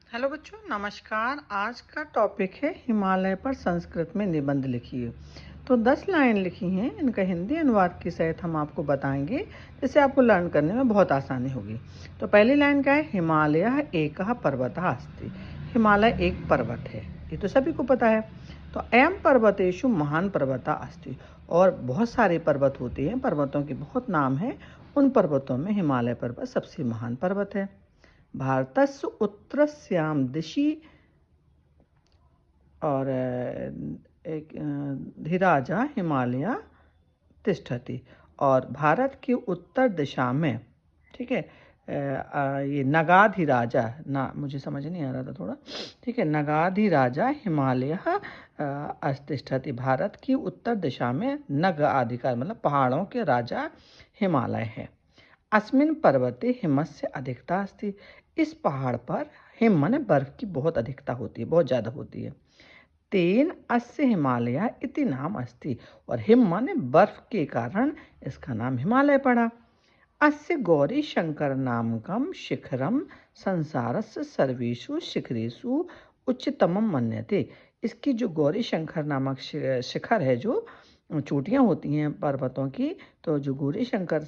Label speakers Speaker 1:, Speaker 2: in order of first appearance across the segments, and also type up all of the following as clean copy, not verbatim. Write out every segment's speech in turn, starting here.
Speaker 1: Hello बच्चों, नमस्कार। आज का टॉपिक है हिमालय पर संस्कृत में निबंध लिखिए। तो 10 लाइन लिखी हैं, इनका हिंदी अनुवाद के सहित हम आपको बताएंगे, जिससे आपको लर्न करने में बहुत आसानी होगी। तो पहली लाइन क्या है? हिमालय एकः पर्वतः अस्ति। हिमालय एक पर्वत है, ये तो सभी को पता है। तो अयम पर्वतेषु महान पर्वतः अस्ति, और बहुत सारे पर्वत होते हैं, पर्वतों के बहुत नाम हैं। उन पर्वतों में हिमालय पर्वत सबसे महान पर्वत है। भारतस्य उत्तरस्यां दिशि और एक धीराजा हिमालय तिष्ठति, और भारत की उत्तर दिशा में, ठीक है, ये नगाधिराजा ना, मुझे समझ नहीं आ रहा था थोड़ा, ठीक है, नगाधिराजा हिमालय तिष्ठति। भारत की उत्तर दिशा में नग आदि मतलब पहाड़ों के राजा हिमालय है। अस्मिन् पर्वते हिमस्य अधिकता अस्ति। इस पहाड़ पर हिम माने बर्फ की बहुत अधिकता होती है, बहुत ज़्यादा होती है। तेन अस्य हिमालय इति नाम अस्ति, और हिम माने बर्फ के कारण इसका नाम हिमालय पड़ा। अस्य गौरी शंकर नामकम शिखरम संसारस्य सर्वेषु शिखरेषु उच्चतमम मन्यते। इसकी जो गौरी शंकर नामक शिखर है, जो चोटियाँ होती हैं पर्वतों की, तो जो गौरी शंकर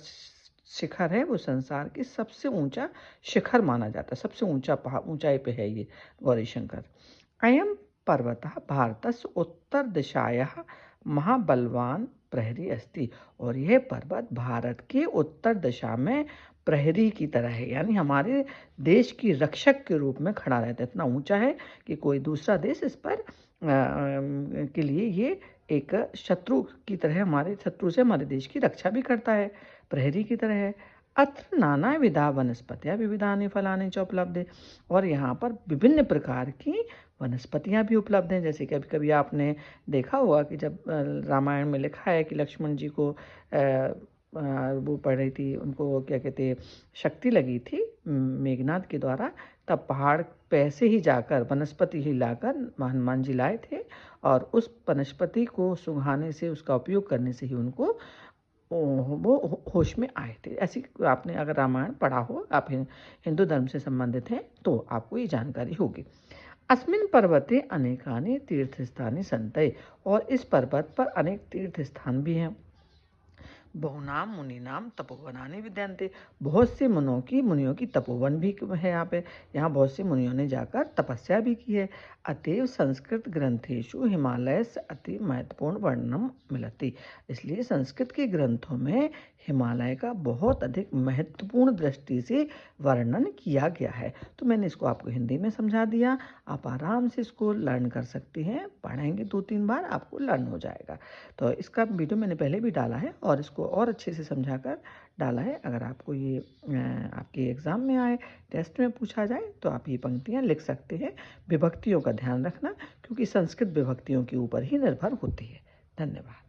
Speaker 1: शिखर है वो संसार की सबसे ऊंचा शिखर माना जाता है, सबसे ऊंचा पहाड़, ऊंचाई पे है ये गौरी शंकर। अयम पर्वतः भारतस्य उत्तर दिशायाः महाबलवान प्रहरी अस्ति, और यह पर्वत भारत के उत्तर दिशा में प्रहरी की तरह है, यानी हमारे देश की रक्षक के रूप में खड़ा रहता है। इतना ऊंचा है कि कोई दूसरा देश इस पर के लिए ये एक शत्रु की तरह, हमारे शत्रु से हमारे देश की रक्षा भी करता है, प्रहरी की तरह है। अत्र नाना विधा वनस्पतियाँ विविधानि फलानि च उपलब्ध, और यहाँ पर विभिन्न प्रकार की वनस्पतियाँ भी उपलब्ध हैं। जैसे कभी कभी आपने देखा होगा कि जब रामायण में लिखा है कि लक्ष्मण जी को वो पढ़ रही थी, उनको क्या कहते हैं, शक्ति लगी थी मेघनाथ के द्वारा, तब पहाड़ पे से ही जाकर वनस्पति ही लाकर हनुमान जी लाए थे, और उस वनस्पति को सुंघाने से, उसका उपयोग करने से ही उनको वो होश में आए थे। ऐसी आपने अगर रामायण पढ़ा हो, आप हिंदू धर्म से संबंधित हैं, तो आपको ये जानकारी होगी। अस्मिन् पर्वते अनेकानि तीर्थस्थानी सन्ति, और इस पर्वत पर अनेक तीर्थ स्थान भी हैं। बहुनाम मुनीनाम तपोवनानि विद्यन्ते, बहुत से मुनियों की तपोवन भी है यहाँ पे। यहाँ बहुत से मुनियों ने जाकर तपस्या भी की है। अतएव संस्कृत ग्रंथेषु हिमालय से अति महत्वपूर्ण वर्णन मिलती, इसलिए संस्कृत के ग्रंथों में हिमालय का बहुत अधिक महत्वपूर्ण दृष्टि से वर्णन किया गया है। तो मैंने इसको आपको हिंदी में समझा दिया, आप आराम से इसको लर्न कर सकते हैं। पढ़ेंगे 2-3 बार आपको लर्न हो जाएगा। तो इसका वीडियो मैंने पहले भी डाला है, और इसको और अच्छे से समझाकर डाला है। अगर आपको ये आपके एग्ज़ाम में आए, टेस्ट में पूछा जाए, तो आप ये पंक्तियाँ लिख सकते हैं। विभक्तियों का ध्यान रखना, क्योंकि संस्कृत विभक्तियों के ऊपर ही निर्भर होती है। धन्यवाद।